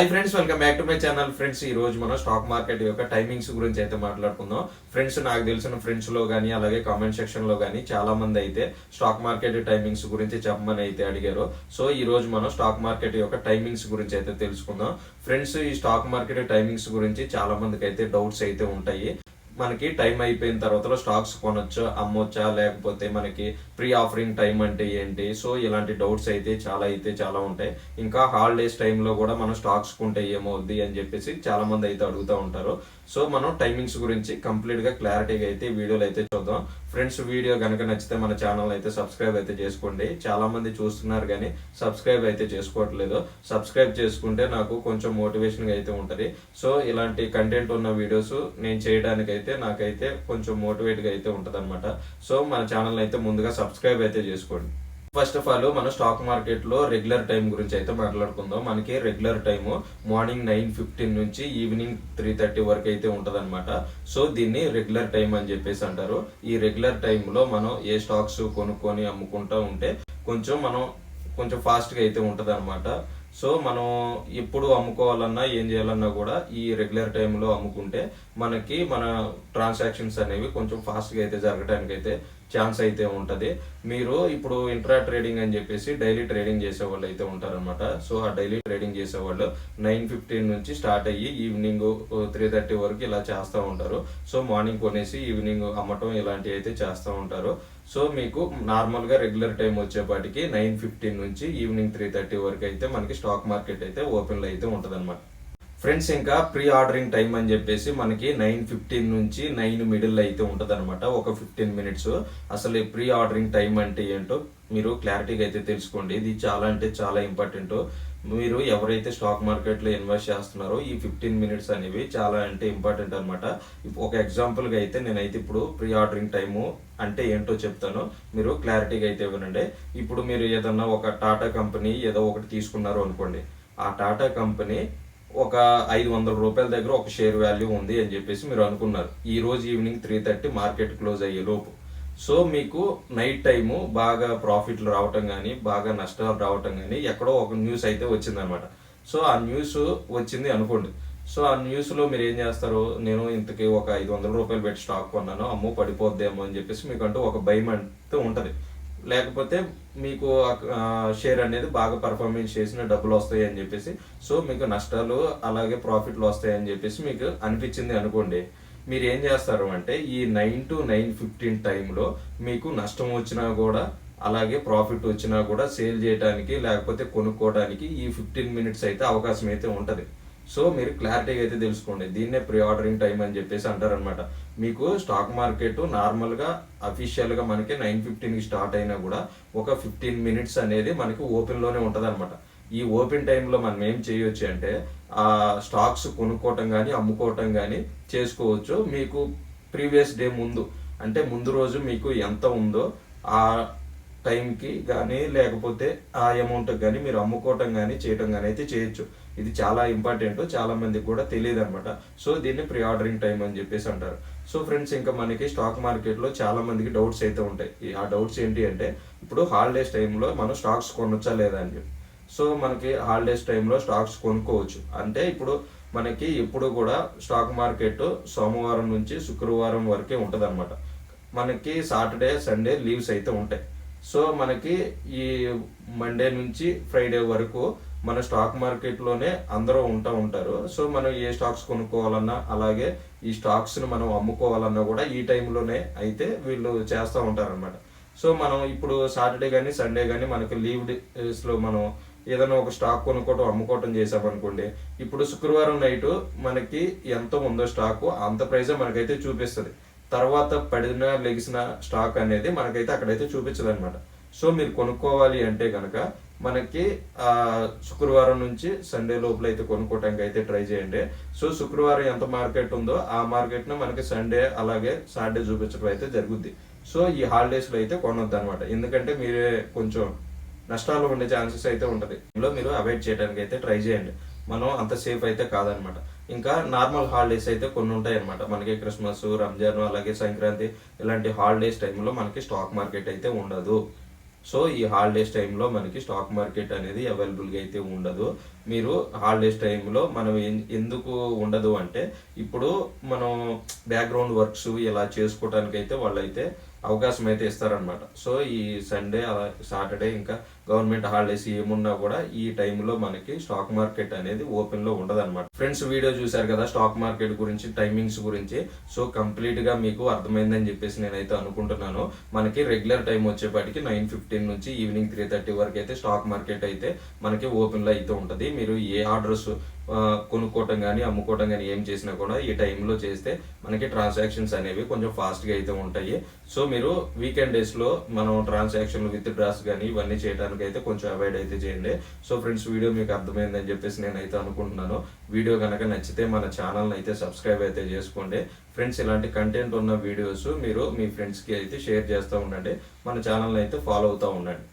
Hi friends, welcome back to my channel. Friends, ఈ రోజు మనం స్టాక్ మార్కెట్ యొక్క టైమింగ్స్ గురించి అయితే మాట్లాడుకుందాం. ఫ్రెండ్స్, నాకు తెలిసిన ఫ్రెండ్స్ లో కానీ అలాగే కామెంట్ సెక్షన్ లో కానీ చాలా మంది అయితే స్టాక్ మార్కెట్ టైమింగ్స్ గురించి చెప్పమని అయితే అడిగారు. సో ఈ రోజు మనం స్టాక్ మార్కెట్ యొక్క టైమింగ్స్ గురించి అయితే తెలుసుకుందాం. ఫ్రెండ్స్, ఈ స్టాక్ మార్కెట్ టైమింగ్స్ గురించి చాలా మందికి అయితే డౌట్స్ అయితే ఉంటాయి. మనకి టైం అయిపోయిన తర్వాత స్టాక్స్ కొనొచ్చా, అమ్మొచ్చా, లేకపోతే మనకి ప్రీ ఆఫరింగ్ టైం అంటే ఏంటి, సో ఇలాంటి డౌట్స్ అయితే చాలా ఉంటాయి. ఇంకా హాలిడేస్ టైంలో కూడా మనం స్టాక్స్ కొంటే ఏమవుద్ది అని చెప్పేసి చాలా మంది అయితే అడుగుతూ ఉంటారు. సో మనం టైమింగ్స్ గురించి కంప్లీట్ గా క్లారిటీగా అయితే వీడియోలు అయితే చూద్దాం. ఫ్రెండ్స్, వీడియో కనుక నచ్చితే మన ఛానల్ అయితే సబ్స్క్రైబ్ అయితే చేసుకోండి. చాలా మంది చూస్తున్నారు కానీ సబ్స్క్రైబ్ అయితే చేసుకోవట్లేదు. సబ్స్క్రైబ్ చేసుకుంటే నాకు కొంచెం మోటివేషన్ గా అయితే ఉంటది. సో ఇలాంటి కంటెంట్ ఉన్న వీడియోస్ నేను చేయడానికి అయితే నాకైతే కొంచెం మోటివేట్ గా అయితే ఉంటది అనమాట. సో మన ఛానల్ అయితే ముందుగా సబ్స్క్రైబ్ అయితే చేసుకోండి. ఫస్ట్ ఆఫ్ ఆల్ మనం స్టాక్ మార్కెట్ లో రెగ్యులర్ టైం గురించి అయితే మాట్లాడుకుందాం. మనకి రెగ్యులర్ టైం మార్నింగ్ 9:15 నుంచి ఈవినింగ్ 3:30 వరకు అయితే ఉంటదన్నమాట. సో దీన్ని రెగ్యులర్ టైం అని చెప్పేసి అంటారు. ఈ రెగ్యులర్ టైంలో మనం ఏ స్టాక్స్ కొనుక్కొని అమ్ముకుంటా ఉంటే కొంచెం ఫాస్ట్ గా అయితే ఉంటది అనమాట. సో మనం ఎప్పుడు అమ్ముకోవాలన్నా ఏం చేయాలన్నా కూడా ఈ రెగ్యులర్ టైంలో అమ్ముకుంటే మనకి మన ట్రాన్సాక్షన్స్ అనేవి కొంచెం ఫాస్ట్ గా అయితే జరగడానికి అయితే ఛాన్స్ అయితే ఉంటది. మీరు ఇప్పుడు ఇంట్రా ట్రేడింగ్ అని చెప్పేసి డైలీ ట్రేడింగ్ చేసే వాళ్ళు అయితే ఉంటారనమాట. సో ఆ డైలీ ట్రేడింగ్ చేసే వాళ్ళు 9:15 నుంచి స్టార్ట్ అయ్యి ఈవినింగ్ 3:30 వరకు ఇలా చేస్తూ ఉంటారు. సో మార్నింగ్ కొనేసి ఈవినింగ్ అమ్మటం ఇలాంటివి అయితే చేస్తూ ఉంటారు. సో మీకు నార్మల్ గా రెగ్యులర్ టైం వచ్చేపాటికి 9:15 నుంచి ఈవినింగ్ 3:30 వరకు అయితే మనకి స్టాక్ మార్కెట్ అయితే ఓపెన్ లో అయితే ఉంటదన్నమాట. ఫ్రెండ్స్, ఇంకా ప్రీ ఆర్డరింగ్ టైం అని చెప్పేసి మనకి 9:15 నుంచి 9 మిడిల్ అయితే ఉంటది అనమాట. ఒక 15 మినిట్స్. అసలు ప్రీ ఆర్డరింగ్ టైం అంటే ఏంటో మీరు క్లారిటీగా అయితే తెలుసుకోండి. ఇది చాలా అంటే చాలా ఇంపార్టెంట్. మీరు ఎవరైతే స్టాక్ మార్కెట్ లో ఇన్వెస్ట్ చేస్తున్నారో ఈ 15 మినిట్స్ అనేవి చాలా అంటే ఇంపార్టెంట్ అనమాట. ఒక ఎగ్జాంపుల్ గా అయితే నేనైతే ఇప్పుడు ప్రీ ఆర్డరింగ్ టైము అంటే ఏంటో చెప్తాను, మీరు క్లారిటీగా అయితే వినండి. ఇప్పుడు మీరు ఏదన్నా ఒక టాటా కంపెనీ ఏదో ఒకటి తీసుకున్నారు అనుకోండి. ఆ టాటా కంపెనీ ఒక 500 రూపాయల దగ్గర ఒక షేర్ వాల్యూ ఉంది అని చెప్పేసి మీరు అనుకున్నారు. ఈ రోజు ఈవినింగ్ 3:30 మార్కెట్ క్లోజ్ అయ్యే లోపు. సో మీకు నైట్ టైము బాగా ప్రాఫిట్లు రావటం కానీ బాగా నష్టాలు రావటం కానీ ఎక్కడో ఒక న్యూస్ అయితే వచ్చిందనమాట. సో ఆ న్యూస్ వచ్చింది అనుకోండి. సో ఆ న్యూస్ లో మీరు ఏం చేస్తారు, నేను ఇంతకి ఒక 500 రూపాయలు పెట్టి స్టాక్ కొన్నాను, అమ్మో పడిపోద్దేమో అని చెప్పేసి మీకు అంటూ ఒక భయం అంటూ ఉంటది. లేకపోతే మీకు షేర్ అనేది బాగా పర్ఫార్మెన్స్ చేసిన డబ్బులు వస్తాయి అని చెప్పేసి, సో మీకు నష్టాలు అలాగే ప్రాఫిట్లు వస్తాయి అని చెప్పేసి మీకు అనిపించింది అనుకోండి. మీరు ఏం చేస్తారు అంటే ఈ 9 to 9:15 టైంలో మీకు నష్టం వచ్చినా కూడా అలాగే ప్రాఫిట్ వచ్చినా కూడా సేల్ చేయడానికి లేకపోతే కొనుక్కోవడానికి ఈ 15 మినిట్స్ అయితే అవకాశం అయితే ఉంటది. సో మీరు క్లారిటీగా అయితే తెలుసుకోండి. దీన్నే ప్రీ ఆర్డరింగ్ టైం అని చెప్పేసి అంటారనమాట. మీకు స్టాక్ మార్కెట్ నార్మల్ గా అఫీషియల్ గా మనకి 9:15 కి స్టార్ట్ అయినా కూడా ఒక 15 మినిట్స్ అనేది మనకి ఓపెన్ లోనే ఉంటది అనమాట. ఈ ఓపెన్ టైంలో మనం ఏం చేయొచ్చు అంటే ఆ స్టాక్స్ కొనుక్కోవటం కానీ అమ్ముకోవటం కానీ చేసుకోవచ్చు. మీకు ప్రీవియస్ డే ముందు అంటే ముందు రోజు మీకు ఎంత ఉందో ఆ టైంకి కానీ లేకపోతే ఆ అమౌంట్ కానీ మీరు అమ్ముకోవటం కానీ చేయటం కానీ అయితే చేయొచ్చు. ఇది చాలా ఇంపార్టెంట్, చాలా మందికి కూడా తెలియదు అనమాట. సో దీన్ని ప్రీ ఆర్డరింగ్ టైం అని చెప్పేసి అంటారు. సో ఫ్రెండ్స్, ఇంకా మనకి స్టాక్ మార్కెట్ లో చాలా మందికి డౌట్స్ అయితే ఉంటాయి. ఆ డౌట్స్ ఏంటి అంటే ఇప్పుడు హాలిడేస్ టైంలో మనం స్టాక్స్ కొనొచ్చా లేదా అని చెప్పి. సో మనకి హాలిడేస్ టైంలో స్టాక్స్ కొనుక్కోవచ్చు. అంటే ఇప్పుడు మనకి ఎప్పుడు కూడా స్టాక్ మార్కెట్ సోమవారం నుంచి శుక్రవారం వరకే ఉంటది అనమాట. మనకి సాటర్డే సండే లీవ్స్ అయితే ఉంటాయి. సో మనకి ఈ మండే నుంచి ఫ్రైడే వరకు మన స్టాక్ మార్కెట్ లోనే అందరూ ఉంటారు. సో మనం ఏ స్టాక్స్ కొనుక్కోవాలన్నా అలాగే ఈ స్టాక్స్ ని మనం అమ్ముకోవాలన్నా కూడా ఈ టైంలోనే అయితే వీళ్ళు చేస్తూ ఉంటారు అనమాట. సో మనం ఇప్పుడు సాటర్డే కానీ సండే కానీ మనకి లీవ్ డేస్ లో మనం ఏదైనా ఒక స్టాక్ కొనుక్కోవటం అమ్ముకోవటం చేసామనుకోండి, ఇప్పుడు శుక్రవారం నైట్ మనకి ఎంత ఉందో స్టాక్ అంత ప్రైజే మనకైతే చూపిస్తుంది. తర్వాత పడిన లెగిసిన స్టాక్ అనేది మనకైతే అక్కడైతే చూపించదు అనమాట. సో మీరు కొనుక్కోవాలి అంటే కనుక మనకి శుక్రవారం నుంచి సండే లోపల అయితే కొనుక్కోవటానికి అయితే ట్రై చేయండి. సో శుక్రవారం ఎంత మార్కెట్ ఉందో ఆ మార్కెట్ ను మనకి సండే అలాగే సాటర్డే చూపించడం అయితే జరుగుద్ది. సో ఈ హాలిడేస్ లో అయితే కొనొద్దు అనమాట. ఎందుకంటే మీరే కొంచెం నష్టాలు ఉండే ఛాన్సెస్ అయితే ఉంటది. ఇందులో మీరు అవాయిడ్ చేయడానికి అయితే ట్రై చేయండి. మనం అంత సేఫ్ అయితే కాదనమాట. ఇంకా నార్మల్ హాలిడేస్ అయితే కొన్ని ఉంటాయి అనమాట. మనకి క్రిస్మస్, రంజాన్ అలాగే సంక్రాంతి ఇలాంటి హాలిడేస్ టైంలో మనకి స్టాక్ మార్కెట్ అయితే ఉండదు. సో ఈ హాలిడేస్ టైంలో మనకి స్టాక్ మార్కెట్ అనేది అవైలబుల్గా అయితే ఉండదు. మీరు హాలిడేస్ టైంలో మనం ఎందుకు ఉండదు అంటే, ఇప్పుడు మనం బ్యాక్గ్రౌండ్ వర్క్స్ ఇలా చేసుకోవడానికి అయితే వాళ్ళైతే అవకాశం అయితే ఇస్తారనమాట. సో ఈ సండే అలా సాటర్డే ఇంకా గవర్నమెంట్ హాలిడేస్ ఏమున్నా కూడా ఈ టైంలో మనకి స్టాక్ మార్కెట్ అనేది ఓపెన్ లో ఉండదు అనమాట. ఫ్రెండ్స్, వీడియో చూసారు కదా స్టాక్ మార్కెట్ గురించి, టైమింగ్స్ గురించి. సో కంప్లీట్ గా మీకు అర్థమైందని చెప్పేసి నేనైతే అనుకుంటున్నాను. మనకి రెగ్యులర్ టైం వచ్చేపాటికి 9:15 నుంచి ఈవినింగ్ 3:30 వరకు అయితే స్టాక్ మార్కెట్ అయితే మనకి ఓపెన్ లో అయితే ఉంటది. మీరు ఏ ఆర్డర్స్ కొనుక్కోవటం కానీ అమ్ముకోవటం కానీ ఏం చేసినా కూడా ఈ టైంలో చేస్తే మనకి ట్రాన్సాక్షన్స్ అనేవి కొంచెం ఫాస్ట్గా అయితే ఉంటాయి. సో మీరు వీకెండ్ డేస్లో మనం ట్రాన్సాక్షన్లు విత్ డ్రాస్ కానీ ఇవన్నీ చేయడానికి అయితే కొంచెం అవాయిడ్ అయితే చేయండి. సో ఫ్రెండ్స్, వీడియో మీకు అర్థమైందని చెప్పేసి నేనైతే అనుకుంటున్నాను. వీడియో కనుక నచ్చితే మన ఛానల్ని అయితే సబ్స్క్రైబ్ అయితే చేసుకోండి. ఫ్రెండ్స్, ఇలాంటి కంటెంట్ ఉన్న వీడియోస్ మీరు మీ ఫ్రెండ్స్కి అయితే షేర్ చేస్తూ ఉండండి. మన ఛానల్ని అయితే ఫాలో అవుతూ ఉండండి.